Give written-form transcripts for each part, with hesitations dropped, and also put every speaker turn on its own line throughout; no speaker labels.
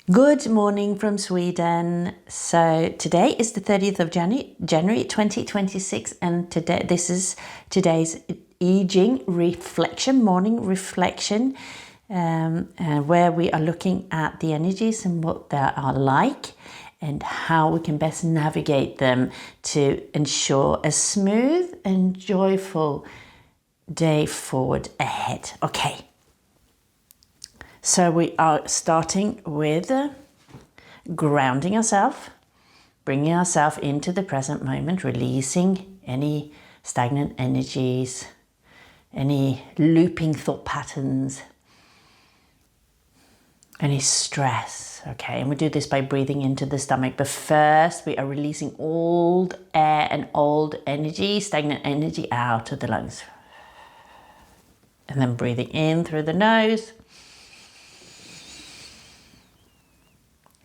Good morning from Sweden. So today is the 30th of January 2026, and this is today's I Ching reflection, morning reflection, where we are looking at the energies and what they are like and how we can best navigate them to ensure a smooth and joyful day forward ahead. Okay. So we are starting with grounding ourselves, bringing ourselves into the present moment, releasing any stagnant energies, any looping thought patterns, any stress. Okay, and we do this by breathing into the stomach. But first, we are releasing old air and old energy, stagnant energy out of the lungs. And then breathing in through the nose.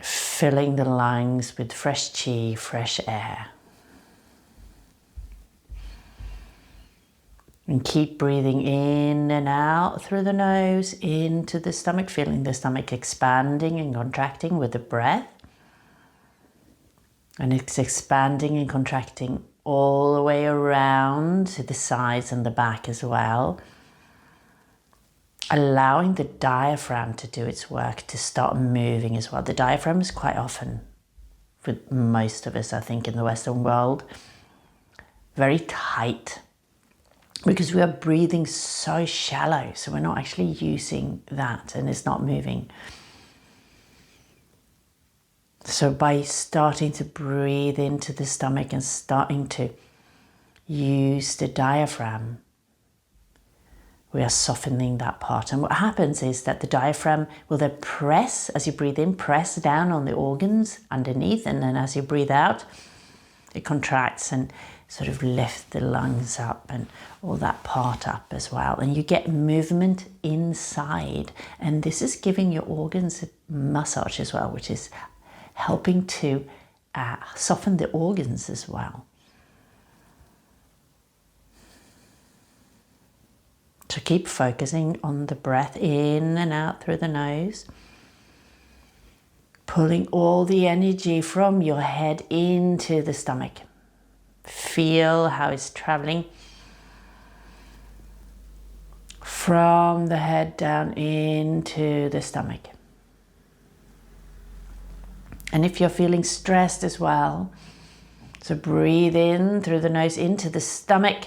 Filling the lungs with fresh chi, fresh air. And keep breathing in and out through the nose, into the stomach, feeling the stomach expanding and contracting with the breath. And it's expanding and contracting all the way around to the sides and the back as well. Allowing the diaphragm to do its work, to start moving as well. The diaphragm is quite often, for most of us, I think, in the Western world, very tight because we are breathing so shallow. So we're not actually using that and it's not moving. So by starting to breathe into the stomach and starting to use the diaphragm, we are softening that part. And what happens is that the diaphragm will then press, as you breathe in, press down on the organs underneath. And then as you breathe out, it contracts and sort of lift the lungs up and all that part up as well. And you get movement inside. And this is giving your organs a massage as well, which is helping to soften the organs as well. So keep focusing on the breath in and out through the nose. Pulling all the energy from your head into the stomach. Feel how it's traveling from the head down into the stomach. And if you're feeling stressed as well, so breathe in through the nose into the stomach.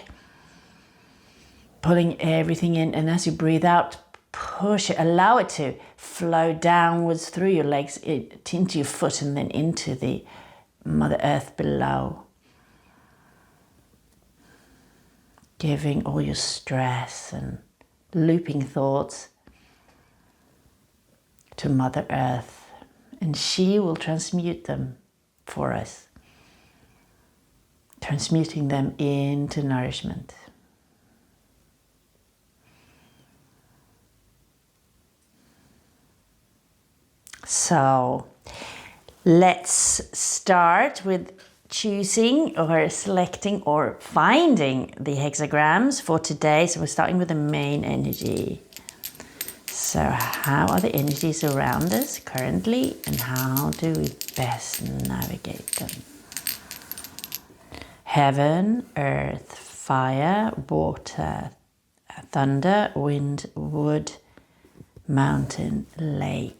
Pulling everything in, and as you breathe out, push it, allow it to flow downwards through your legs, into your foot, and then into the Mother Earth below. Giving all your stress and looping thoughts to Mother Earth, and she will transmute them for us, transmuting them into nourishment. So let's start with choosing or selecting or finding the hexagrams for today. So we're starting with the main energy. So how are the energies around us currently and how do we best navigate them? Heaven, earth, fire, water, thunder, wind, wood, mountain, lake.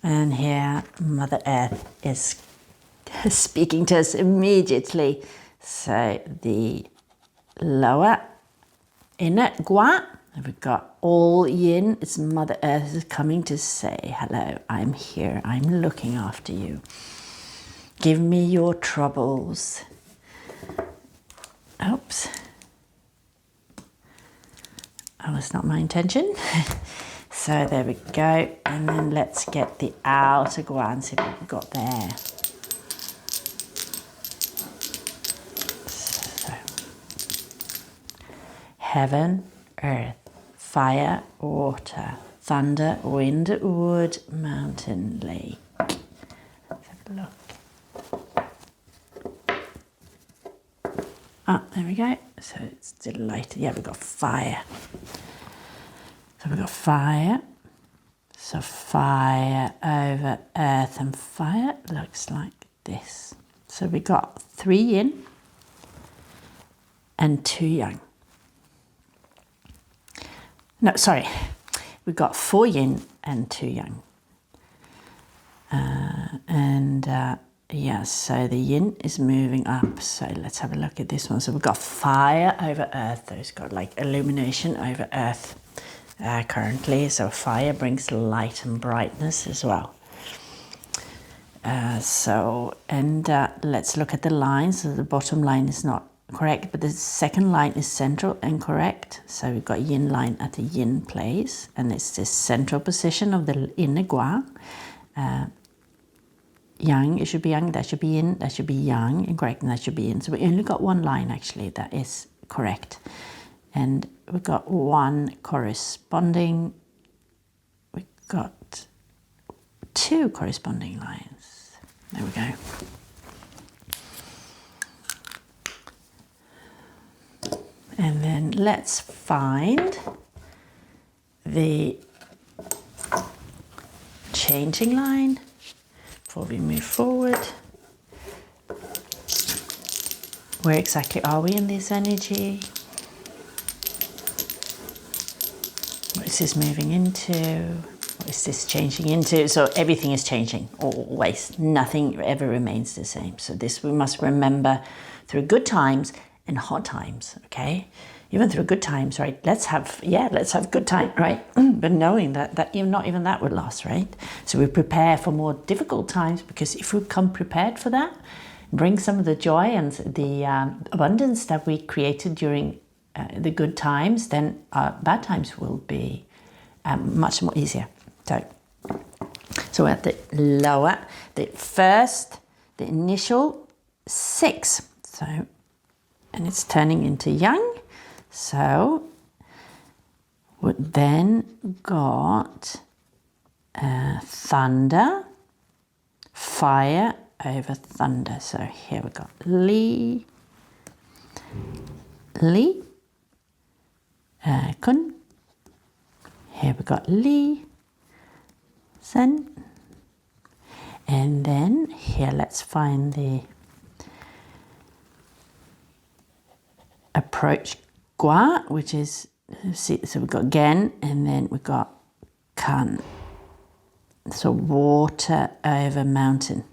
And here Mother Earth is speaking to us immediately. So the lower inner gua, we've got all yin. It's Mother Earth is coming to say, hello, I'm here. I'm looking after you. Give me your troubles. Oops. That was not my intention. So there we go, and then let's get the outer gua and see what we've got there. So, heaven, earth, fire, water, thunder, wind, wood, mountain, lake. Let's have a look. Ah, there we go. So it's delighted. Yeah, we've got fire. So we've got fire. So fire over earth and fire looks like this. So we got 3 yin and 2 yang. No, sorry. We've got 4 yin and 2 yang. Yeah, so the yin is moving up. So let's have a look at this one. So we've got fire over earth. So it's got like illumination over earth currently. So fire brings light and brightness as well. Let's look at the lines. So the bottom line is not correct, but the second line is central and correct. So we've got yin line at the yin place, and it's the central position of the inner gua. Yang, it should be yang, that should be yin, that should be yang, incorrect, and that should be yin. So we only got one line actually that is correct. And we've got one corresponding, we've got 2 corresponding lines. There we go. And then let's find the changing line before we move forward. Where exactly are we in this energy? What is this moving into? What is this changing into? So everything is changing, always. Nothing ever remains the same. So this we must remember through good times and hard times, okay? Even through good times, right? Let's have good time, right? But knowing that even not even that would last, right? So we prepare for more difficult times, because if we come prepared for that, bring some of the joy and the abundance that we created during the good times, then bad times will be much more easier. So we're at the lower, the initial 6. So, and it's turning into yang. So we then got thunder, fire over thunder. So here we got Li, Kun. Here we got Li, Sen. And then here let's find the approach Gua, which is, so we've got Gen, and then we've got Kan. So water over mountain.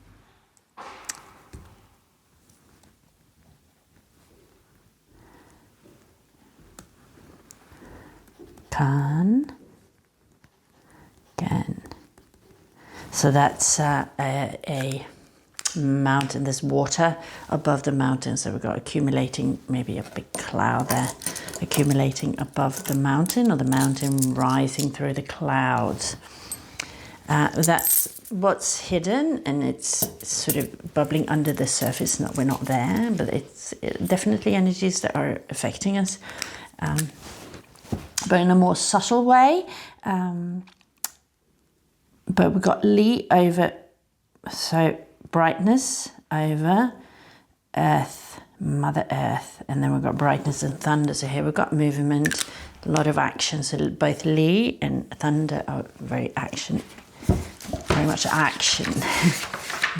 Kan, Gen. So that's a mountain. There's water above the mountain. So we've got accumulating, maybe a big cloud there, accumulating above the mountain, or the mountain rising through the clouds. That's what's hidden, and it's sort of bubbling under the surface. We're not there, but it's definitely energies that are affecting us, but in a more subtle way. But we've got Li over, so brightness over earth, Mother Earth, and then we've got brightness and thunder. So here we've got movement, a lot of action. So both Li and thunder are very much action.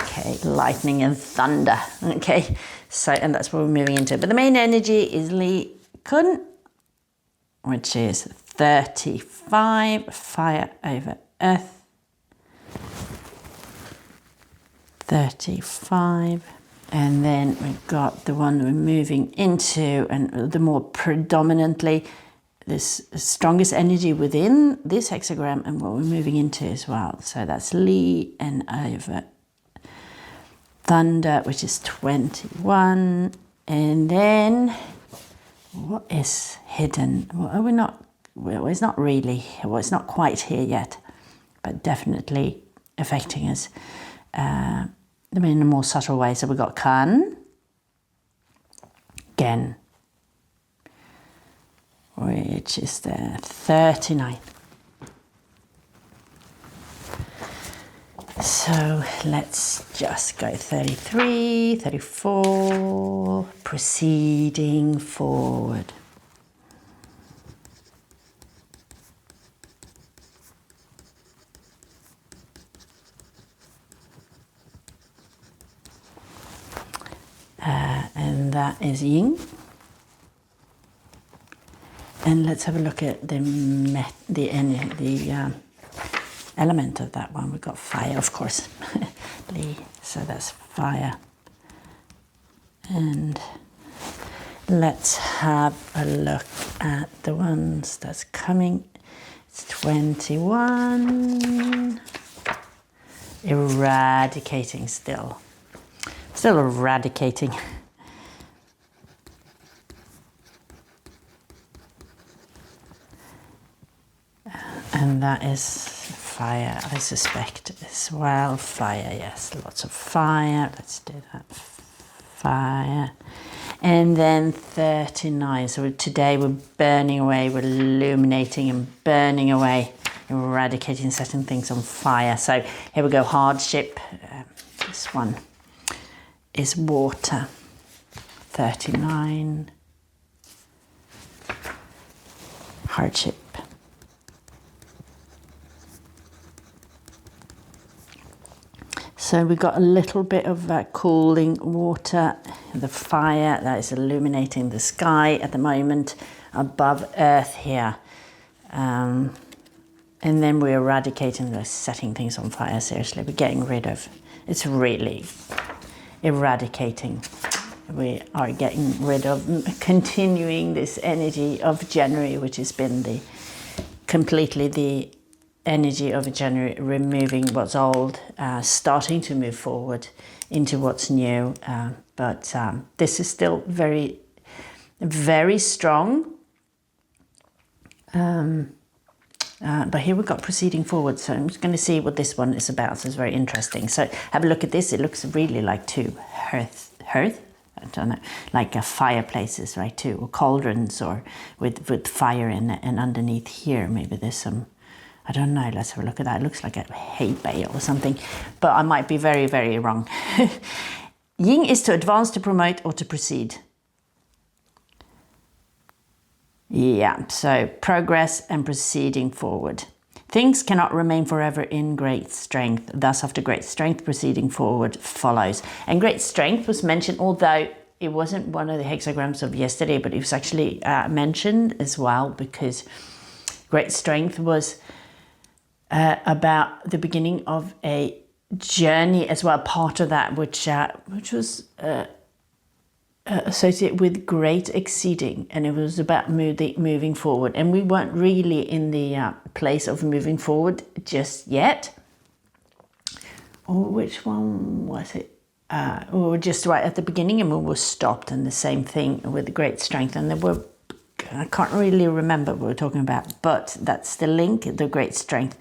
Okay, lightning and thunder. Okay, so, and that's what we're moving into. But the main energy is Li Kun, which is 35, fire over earth. 35, and then we've got the one we're moving into, and the more predominantly this strongest energy within this hexagram, and what we're moving into as well. So that's Li and over thunder, which is 21, and then what is hidden? Well, it's not really, well, it's not quite here yet, but definitely affecting us. In a more subtle way. So we've got Kan, Gen, which is the 39. So let's just go 33, 34, proceeding forward. And that is yin. And let's have a look at the element of that one. We've got fire, of course. So that's fire. And let's have a look at the ones that's coming. It's 21. Eradicating still. Still eradicating. And that is fire, I suspect, as well. Fire, yes, lots of fire. Let's do that. Fire. And then 39. So today we're burning away, we're illuminating and burning away, eradicating, setting things on fire. So here we go, hardship. This one is water. 39. Hardship. So we've got a little bit of cooling water, the fire that is illuminating the sky at the moment above Earth here. And then we're eradicating, we're setting things on fire, seriously. We're getting rid of, it's really eradicating. We are getting rid of, continuing this energy of January, which has been completely the energy of January, removing what's old, starting to move forward into what's new. But this is still very, very strong. But here we've got proceeding forward. So I'm just going to see what this one is about. So it's very interesting. So have a look at this. It looks really like two hearth, I don't know, like fireplaces, right? Two, or cauldrons, or with fire in it. And underneath here, maybe there's some, I don't know, let's have a look at that. It looks like a hay bale or something, but I might be very, very wrong. Yin is to advance, to promote, or to proceed. Yeah, so progress and proceeding forward. Things cannot remain forever in great strength. Thus, after great strength, proceeding forward follows. And great strength was mentioned, although it wasn't one of the hexagrams of yesterday, but it was actually mentioned as well, because great strength was about the beginning of a journey as well, part of that, which was associated with great exceeding, and it was about moving forward. And we weren't really in the place of moving forward just yet. Or which one was it? We were just right at the beginning, and we were stopped, and the same thing with great strength. And there were, I can't really remember what we're talking about, but that's the link, the great strength.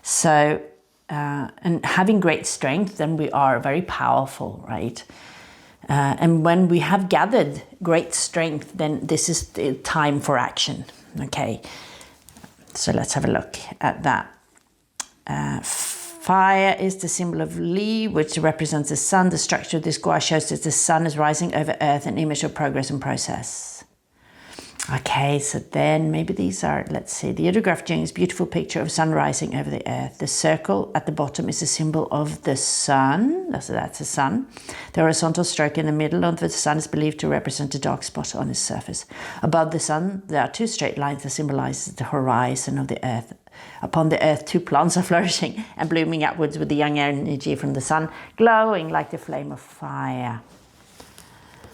So, and having great strength, then we are very powerful, right? And when we have gathered great strength, then this is the time for action, okay? So let's have a look at that. Fire is the symbol of Li, which represents the sun. The structure of this gua shows that the sun is rising over earth, an image of progress and process. Okay, so then maybe these are, let's see, the ideograph Jing is a beautiful picture of sun rising over the earth. The circle at the bottom is a symbol of the sun. So that's the sun. The horizontal stroke in the middle of the sun is believed to represent a dark spot on its surface. Above the sun, there are two straight lines that symbolize the horizon of the earth. Upon the earth, two plants are flourishing and blooming upwards with the young energy from the sun, glowing like the flame of fire.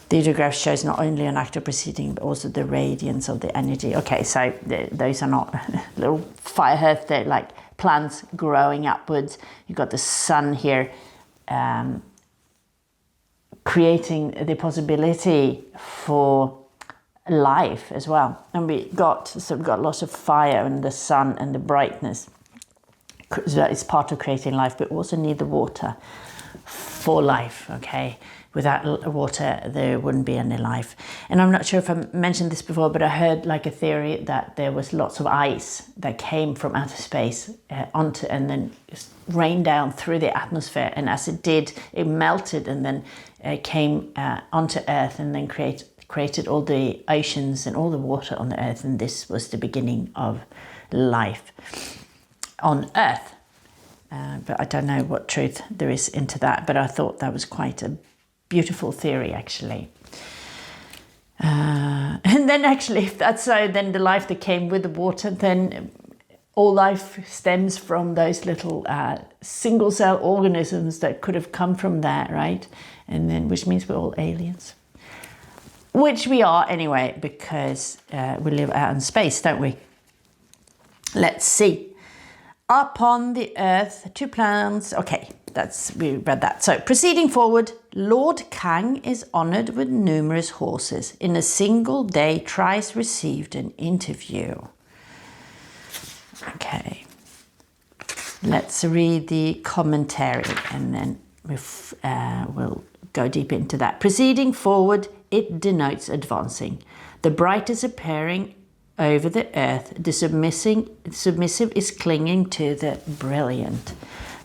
The ideograph shows not only an act of proceeding, but also the radiance of the energy. Okay, so those are not little fire hearths, they're like plants growing upwards. You've got the sun here creating the possibility for life as well. And we've got lots of fire and the sun and the brightness. So that is part of creating life, but we also need the water for life, okay? Without water, there wouldn't be any life. And I'm not sure if I mentioned this before, but I heard like a theory that there was lots of ice that came from outer space onto, and then rained down through the atmosphere. And as it did, it melted and then came onto Earth, and then created all the oceans and all the water on the Earth. And this was the beginning of life on Earth. But I don't know what truth there is into that. But I thought that was quite a beautiful theory, actually. And then actually, if that's so, then the life that came with the water, then all life stems from those little single cell organisms that could have come from that, right? And then, which means we're all aliens. Which we are anyway, because we live out in space, don't we? Let's see. Upon the earth, 2 plants. Okay, we read that. So proceeding forward, Lord Kang is honored with numerous horses. In a single day, thrice received an interview. Okay, let's read the commentary, and then we'll go deep into that. Proceeding forward, it denotes advancing. The bright is appearing over the earth. The submissive is clinging to the brilliant.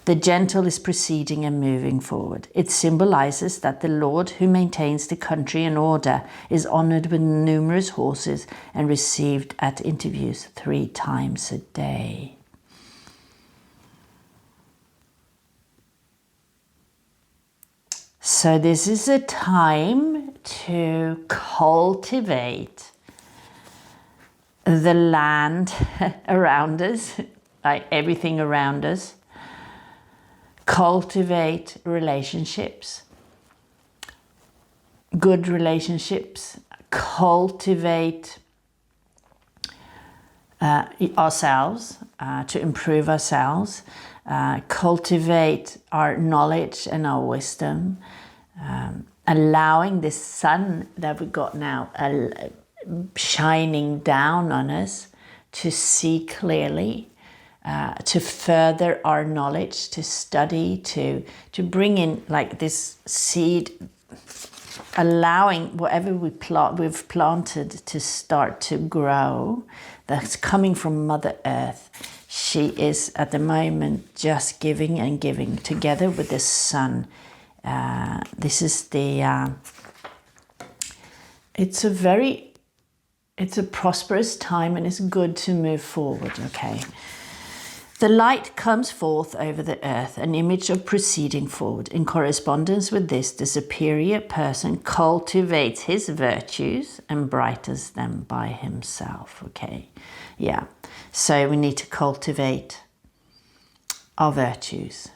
The gentle is proceeding and moving forward. It symbolizes that the Lord who maintains the country in order is honored with numerous horses and received at interviews 3 times a day. So this is a time to cultivate the land around us, like everything around us. Cultivate relationships, good relationships. Cultivate ourselves, to improve ourselves. Cultivate our knowledge and our wisdom. Allowing this sun that we got now shining down on us to see clearly, to further our knowledge, to study, to bring in like this seed, allowing whatever we've planted to start to grow. That's coming from Mother Earth. She is at the moment just giving and giving together with the sun. This is the it's a prosperous time, and it's good to move forward. Okay. The light comes forth over the earth, an image of proceeding forward. In correspondence with this, the superior person cultivates his virtues and brightens them by himself. Okay, yeah. So we need to cultivate our virtues.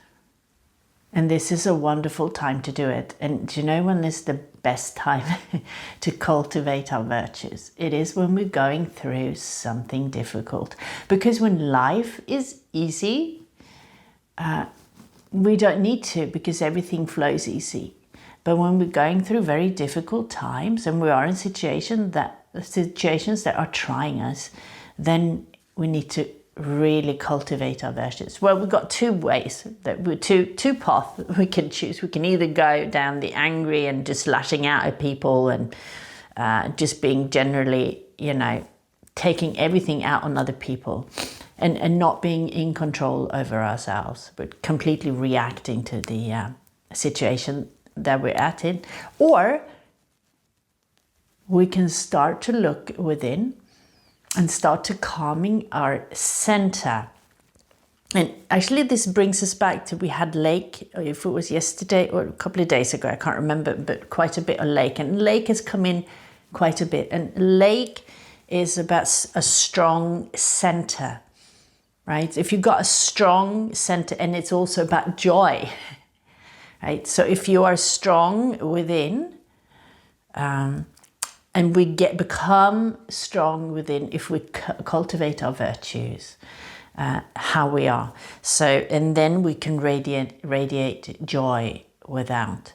And this is a wonderful time to do it. And do you know when is the best time to cultivate our virtues? It is when we're going through something difficult. Because when life is easy, we don't need to, because everything flows easy. But when we're going through very difficult times and we are in situations that are trying us, then we need to really cultivate our virtues. Well, we've got 2 ways, that we're two paths we can choose. We can either go down the angry and just lashing out at people and just being generally, taking everything out on other people and not being in control over ourselves, but completely reacting to the situation that we're at in. Or we can start to look within and start to calming our center. And actually this brings us back to, we had lake, if it was yesterday or a couple of days ago, I can't remember, but quite a bit of lake. And lake has come in quite a bit. And lake is about a strong center, right? If you've got a strong center, and it's also about joy, right? So if you are strong within, and we become strong within if we cultivate our virtues, how we are. So, and then we can radiate joy without,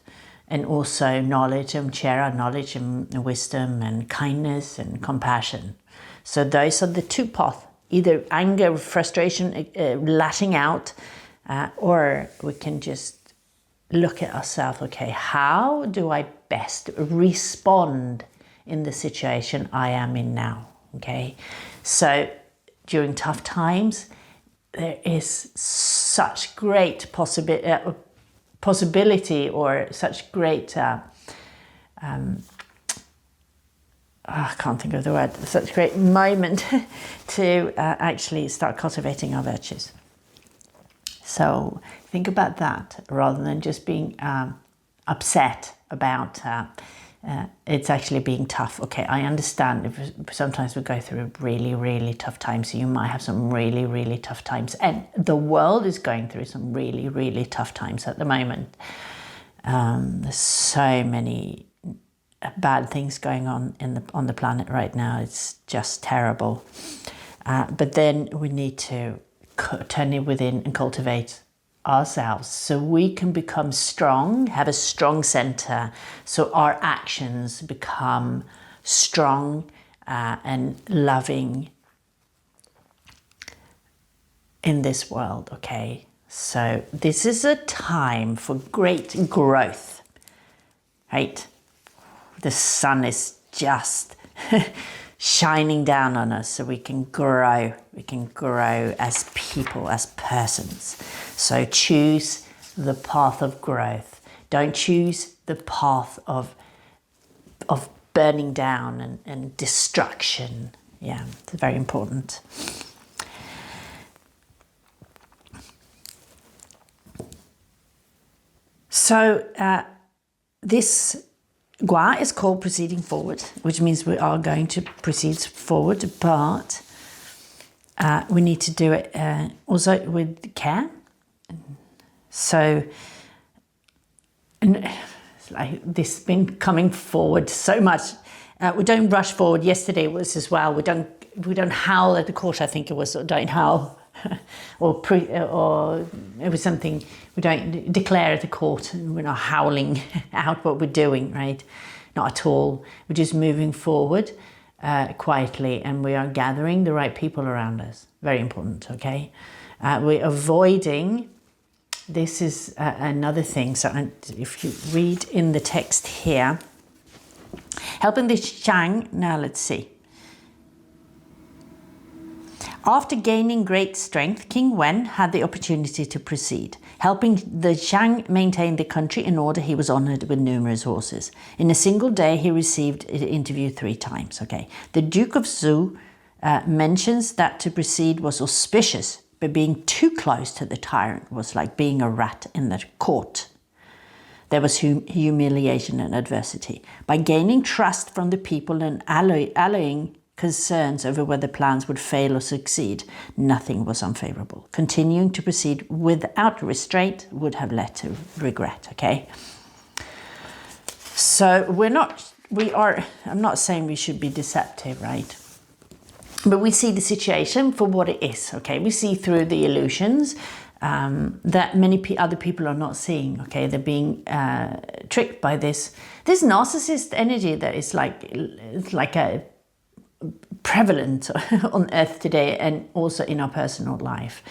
and also knowledge, and share our knowledge and wisdom and kindness and compassion. So those are the 2 paths, either anger, frustration, lashing out, or we can just look at ourselves, okay, how do I best respond in the situation I am in now, okay? So during tough times, there is such great possibility or such great, I can't think of the word, such great moment to actually start cultivating our virtues. So think about that rather than just being upset about it's actually being tough. Okay, I understand if sometimes we go through really, really tough times. So you might have some really, really tough times. And the world is going through some really, really tough times at the moment. There's so many bad things going on on the planet right now. It's just terrible. But then we need to turn it within and cultivate ourselves so we can become strong, have a strong center, so our actions become strong and loving in this world, okay? So this is a time for great growth, right? The sun is just shining down on us so we can grow as people, as persons. So choose the path of growth. Don't choose the path of burning down and destruction. Yeah, it's very important. So this Gua is called proceeding forward, which means we are going to proceed forward, but we need to do it also with care. So, and it's like this been coming forward so much. We don't rush forward. Yesterday was as well. We don't howl at the court. I think it was, or don't howl, or it was something. We don't declare at the court, and we're not howling out what we're doing, right? Not at all. We're just moving forward quietly, and we are gathering the right people around us. Very important, okay? We're avoiding, this is another thing. So if you read in the text here, helping the Chang, now let's see. After gaining great strength, King Wen had the opportunity to proceed. Helping the Shang maintain the country in order, he was honored with numerous horses. In a single day, he received an interview 3 times. Okay, the Duke of Zhou mentions that to proceed was auspicious, but being too close to the tyrant was like being a rat in the court. There was humiliation and adversity. By gaining trust from the people and allaying concerns over whether plans would fail or succeed, nothing was unfavorable. Continuing to proceed without restraint would have led to regret, okay? So I'm not saying we should be deceptive, right? But we see the situation for what it is, okay? We see through the illusions that many other people are not seeing, okay? They're being tricked by this narcissist energy that is like a prevalent on earth today and also in our personal life.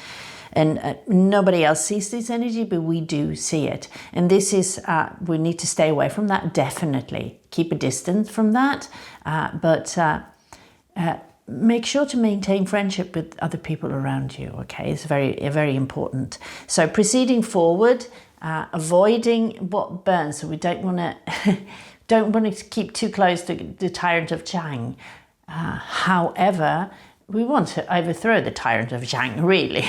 And nobody else sees this energy, but we do see it. And this is, we need to stay away from that, definitely. Keep a distance from that, but make sure to maintain friendship with other people around you, okay? It's very important. So proceeding forward, avoiding what burns. So we don't want to keep too close to the tyrant of Chang. However, we want to overthrow the tyrant of Zhang, really.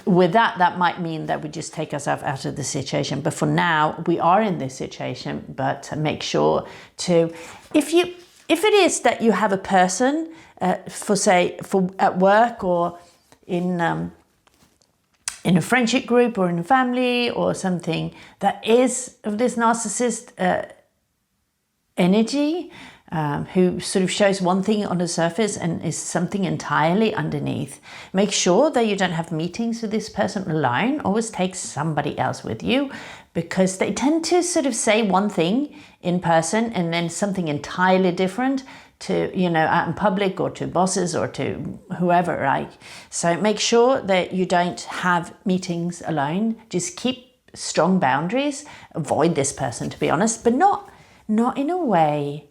With that might mean that we just take ourselves out of the situation. But for now, we are in this situation. But make sure to, if it is that you have a person, for at work or in a friendship group or in a family or something that is of this narcissist energy, who sort of shows one thing on the surface and is something entirely underneath. Make sure that you don't have meetings with this person alone. Always take somebody else with you, because they tend to sort of say one thing in person and then something entirely different to, you know, out in public or to bosses or to whoever, right? So make sure that you don't have meetings alone. Just keep strong boundaries. Avoid this person, to be honest, but not in a way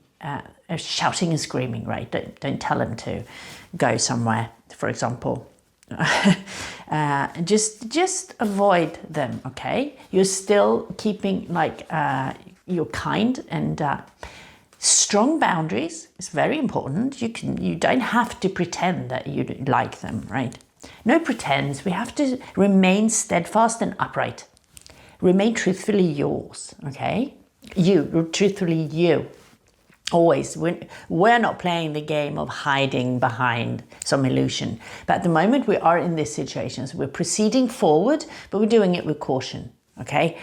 shouting and screaming, right? Don't tell them to go somewhere, for example. Just avoid them, okay? You're still keeping like you're kind, and strong boundaries is very important. You don't have to pretend that you like them, right? No pretense. We have to remain steadfast and upright. Remain truthfully yours, okay? Truthfully you. Always. We're not playing the game of hiding behind some illusion. But at the moment we are in this situation. So we're proceeding forward, but we're doing it with caution, okay?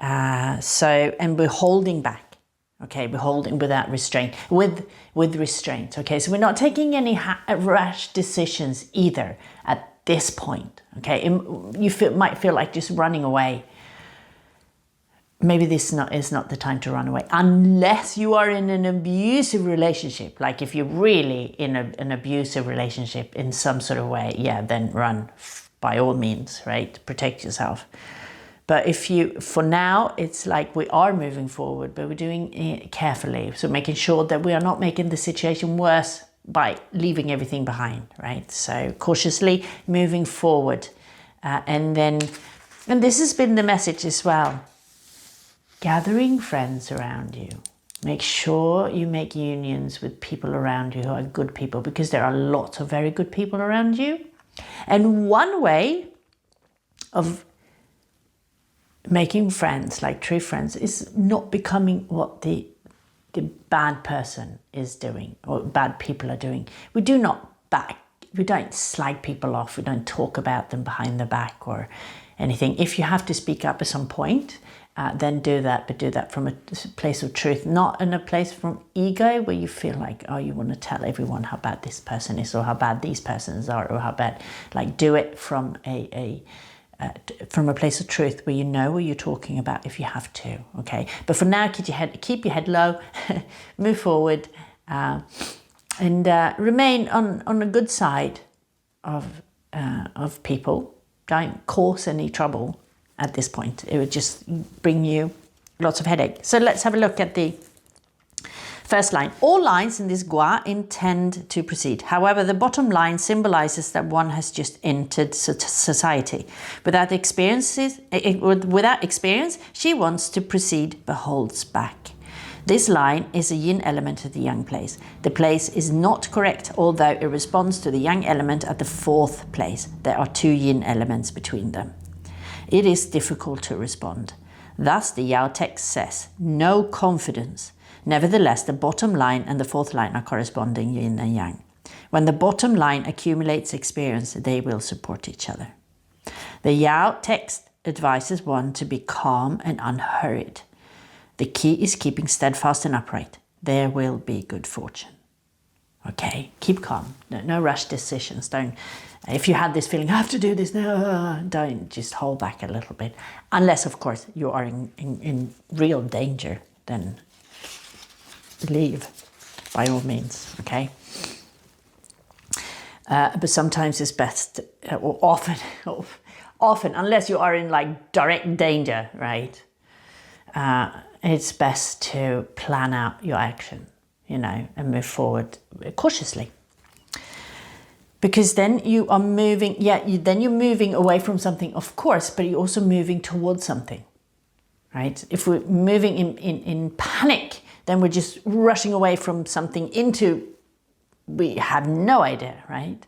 And we're holding back, okay? We're holding without restraint, with restraint, okay? So we're not taking any rash decisions either at this point, okay? You might feel like just running away. Maybe this is not the time to run away, unless you are in an abusive relationship. Like if you're really in an abusive relationship in some sort of way, yeah, then run by all means, right? Protect yourself. But for now, it's like we are moving forward, but we're doing it carefully. So making sure that we are not making the situation worse by leaving everything behind, right? So cautiously moving forward. And this has been the message as well. Gathering friends around you. Make sure you make unions with people around you who are good people, because there are lots of very good people around you. And one way of making friends, like true friends, is not becoming what the bad person is doing or bad people are doing. We don't slag people off. We don't talk about them behind the back or anything. If you have to speak up at some point, then do that, but do that from a place of truth, not in a place from ego where you feel like, oh, you want to tell everyone how bad this person is or how bad these persons are or how bad. Like, do it from from a place of truth where you know what you're talking about if you have to, okay? But for now, keep your head low, move forward, and remain on a good side of people. Don't cause any trouble at this point. It would just bring you lots of headache. So let's have a look at the first line. All lines in this gua intend to proceed. However, the bottom line symbolizes that one has just entered society. Without experience, she wants to proceed but holds back. This line is a yin element of the yang place. The place is not correct, although it responds to the yang element at the fourth place. There are two yin elements between them. It is difficult to respond. Thus, the Yao text says, no confidence. Nevertheless, the bottom line and the fourth line are corresponding yin and yang. When the bottom line accumulates experience, they will support each other. The Yao text advises one to be calm and unhurried. The key is keeping steadfast and upright. There will be good fortune. Okay, keep calm. No rash decisions. If you had this feeling, I have to do this now, don't, just hold back a little bit. Unless, of course, you are in real danger, then leave by all means, okay? But sometimes it's best, or often, unless you are in like direct danger, right? It's best to plan out your action, and move forward cautiously. Because then you are moving, then you're moving away from something, of course, but you're also moving towards something, right? If we're moving in panic, then we're just rushing away from something we have no idea, right?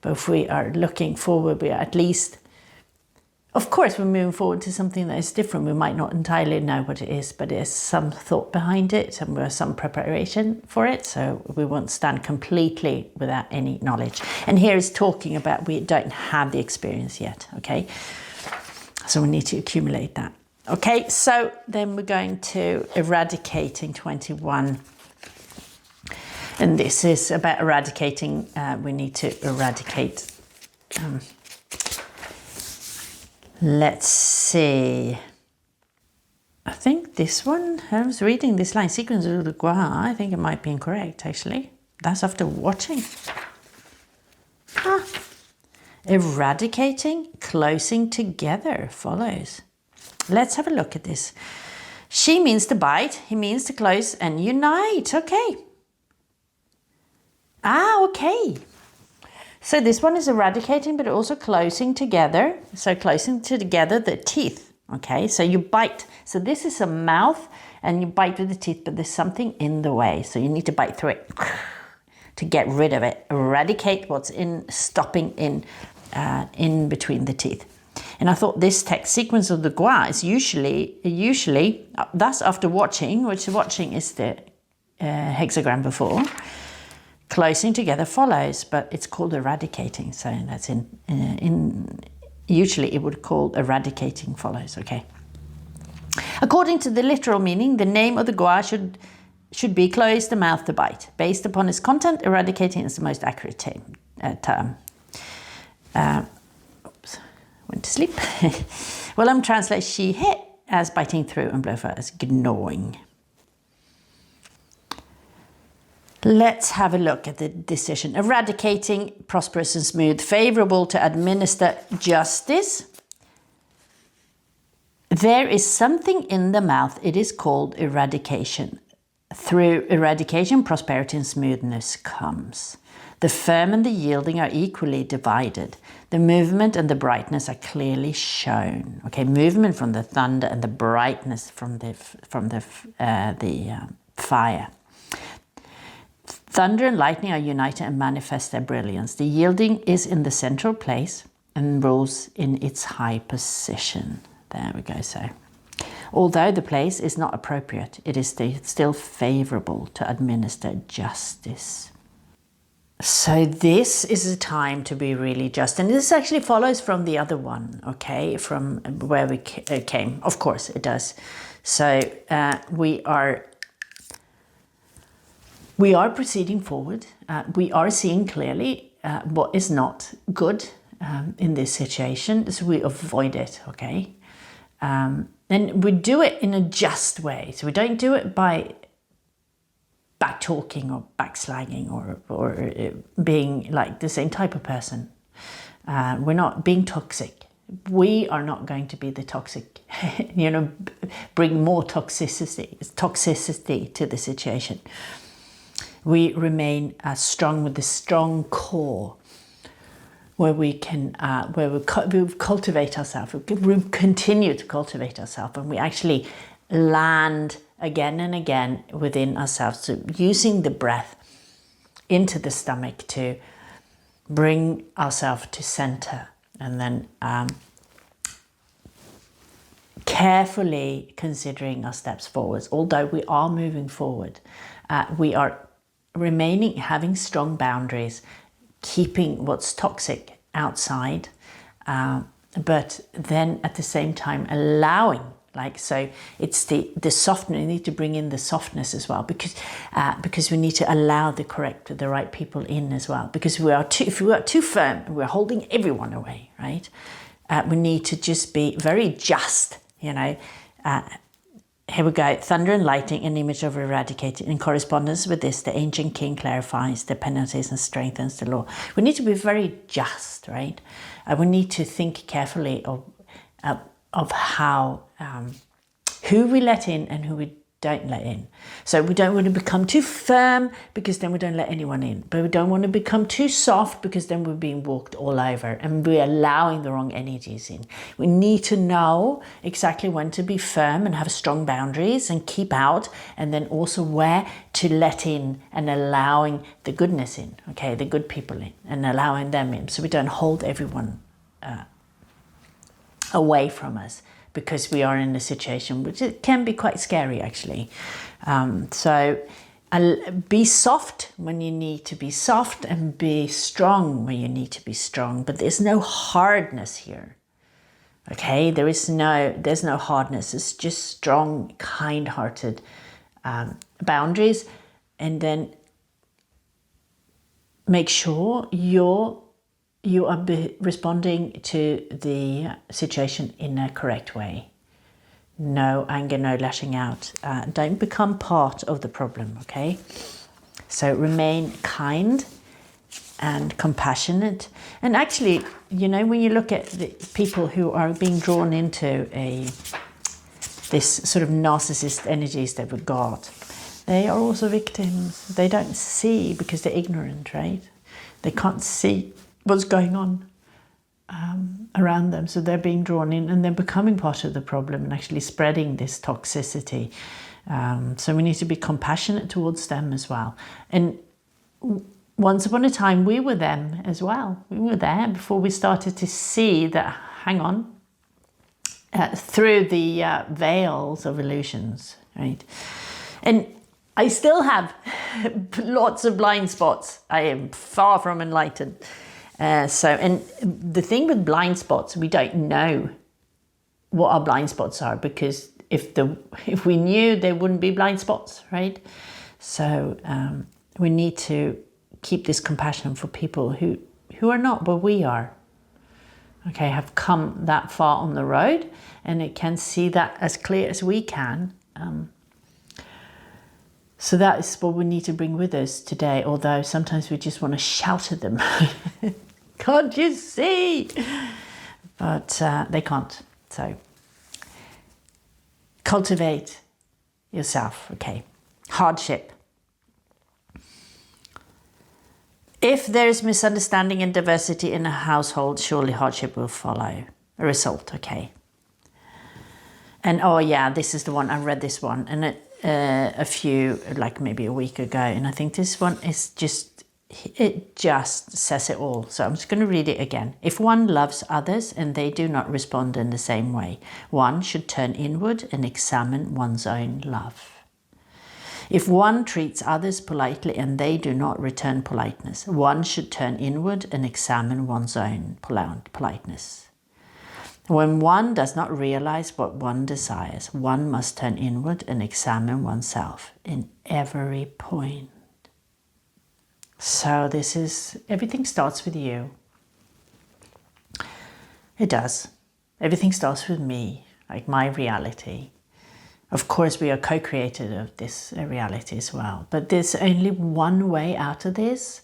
But if we are looking forward, we are at least, of course, we're moving forward to something that is different. We might not entirely know what it is, but there's some thought behind it and there's some preparation for it. So we won't stand completely without any knowledge. And here is talking about we don't have the experience yet, okay? So we need to accumulate that. Okay, so then we're going to Eradicating 21. And this is about eradicating. We need to eradicate. Let's see. I think this one, I was reading this line, sequence of the gua, I think it might be incorrect actually. That's after watching. Eradicating, closing together follows. Let's have a look at this. She means to bite, he means to close and unite. Okay. Okay. So this one is eradicating, but also closing together. So closing together the teeth. Okay, so you bite. So this is a mouth and you bite with the teeth, but there's something in the way. So you need to bite through it to get rid of it. Eradicate what's stopping in between the teeth. And I thought this text sequence of the gua is usually that's after watching, which watching is the hexagram before. Closing together follows, but it's called eradicating. So that's usually it would call eradicating follows. Okay. According to the literal meaning, the name of the gua should be close the mouth to bite. Based upon its content, eradicating is the most accurate term. Went to sleep. Willem translates she hit as biting through and blowfur as gnawing. Let's have a look at the decision. Eradicating, prosperous and smooth, favorable to administer justice. There is something in the mouth. It is called eradication. Through eradication, prosperity and smoothness comes. The firm and the yielding are equally divided. The movement and the brightness are clearly shown. Okay, movement from the thunder and the brightness from the fire. Thunder and lightning are united and manifest their brilliance. The yielding is in the central place and rules in its high position. There we go. So, although the place is not appropriate, it is still favorable to administer justice. So this is a time to be really just. And this actually follows from the other one, okay, from where we came. Of course it does. So we are proceeding forward. We are seeing clearly what is not good in this situation. So we avoid it, okay? And we do it in a just way. So we don't do it by back talking or backslagging or being like the same type of person. We're not being toxic. We are not going to be the toxic, bring more toxicity to the situation. We remain strong with a strong core where we can, we cultivate ourselves, we continue to cultivate ourselves, and we actually land again and again within ourselves. So using the breath into the stomach to bring ourselves to center, and then carefully considering our steps forwards. Although we are moving forward, we are remaining, having strong boundaries, keeping what's toxic outside, but then at the same time allowing, so it's the softness. We need to bring in the softness as well, because we need to allow the right people in as well, because if we are too firm, we're holding everyone away, right? We need to just be very just, Here we go. Thunder and lightning, an image of eradicating. In correspondence with this, the ancient king clarifies the penalties and strengthens the law. We need to be very just, right? We need to think carefully of how, who we let in and who we don't let in. So we don't want to become too firm, because then we don't let anyone in. But we don't want to become too soft, because then we're being walked all over and we're allowing the wrong energies in. We need to know exactly when to be firm and have strong boundaries and keep out, and then also where to let in and allowing the goodness in, okay, the good people in, and allowing them in, so we don't hold everyone away from us, because we are in a situation which it can be quite scary actually. So be soft when you need to be soft, and be strong when you need to be strong, but there's no hardness here. Okay, there's no hardness. It's just strong, kind-hearted boundaries, and then make sure you are responding to the situation in a correct way. No anger, no lashing out. Don't become part of the problem, okay? So remain kind and compassionate. And actually, you know, when you look at the people who are being drawn into this sort of narcissist energies that we've got, they are also victims. They don't see because they're ignorant, right? They can't see what's going on around them. So they're being drawn in and they're becoming part of the problem and actually spreading this toxicity. So we need to be compassionate towards them as well. And once upon a time, we were them as well. We were there before we started to see that, hang on, through the veils of illusions, right? And I still have lots of blind spots. I am far from enlightened. And the thing with blind spots, we don't know what our blind spots are, because if we knew, there wouldn't be blind spots, right? So we need to keep this compassion for people who are not where we are. Okay, have come that far on the road, and it can see that as clear as we can. So that is what we need to bring with us today, although sometimes we just want to shout at them. Can't you see? But they can't. So cultivate yourself, okay? Hardship. If there is misunderstanding and diversity in a household, surely hardship will follow. A result, okay? And oh yeah, this is the one, I read this one, and like maybe a week ago, and I think this one is it just says it all. So I'm just going to read it again. If one loves others and they do not respond in the same way, one should turn inward and examine one's own love. If one treats others politely and they do not return politeness, one should turn inward and examine one's own politeness. When one does not realize what one desires, one must turn inward and examine oneself in every point. So everything starts with you. It does. Everything starts with me, like my reality. Of course, we are co-created of this reality as well. But there's only one way out of this.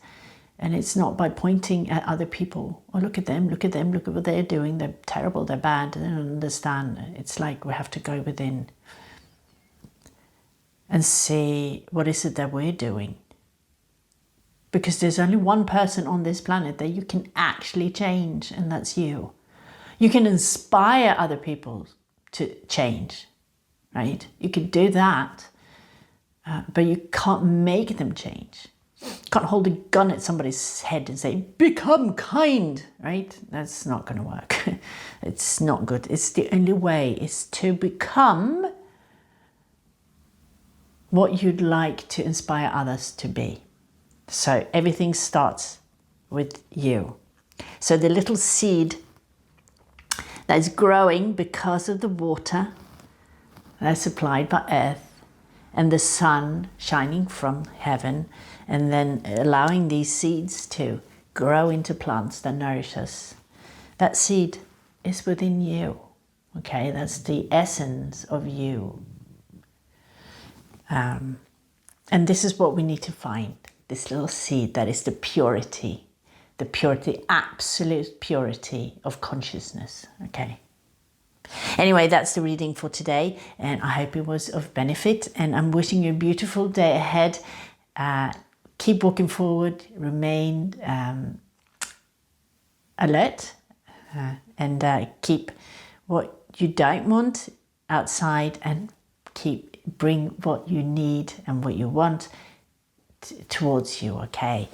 And it's not by pointing at other people. Oh, look at them, look at what they're doing. They're terrible, they're bad, they don't understand. It's like we have to go within and see what is it that we're doing. Because there's only one person on this planet that you can actually change, and that's you. You can inspire other people to change. Right? You could do that, but you can't make them change. You can't hold a gun at somebody's head and say, become kind, right? That's not going to work. It's not good. It's the only way is to become what you'd like to inspire others to be. So everything starts with you. So the little seed that is growing because of the water that's supplied by earth and the sun shining from heaven, and then allowing these seeds to grow into plants that nourish us. That seed is within you, okay? That's the essence of you. And this is what we need to find, this little seed that is the purity, absolute purity of consciousness, okay? Anyway, that's the reading for today, and I hope it was of benefit, and I'm wishing you a beautiful day ahead. Keep walking forward, remain alert, and keep what you don't want outside, and bring what you need and what you want towards you, okay?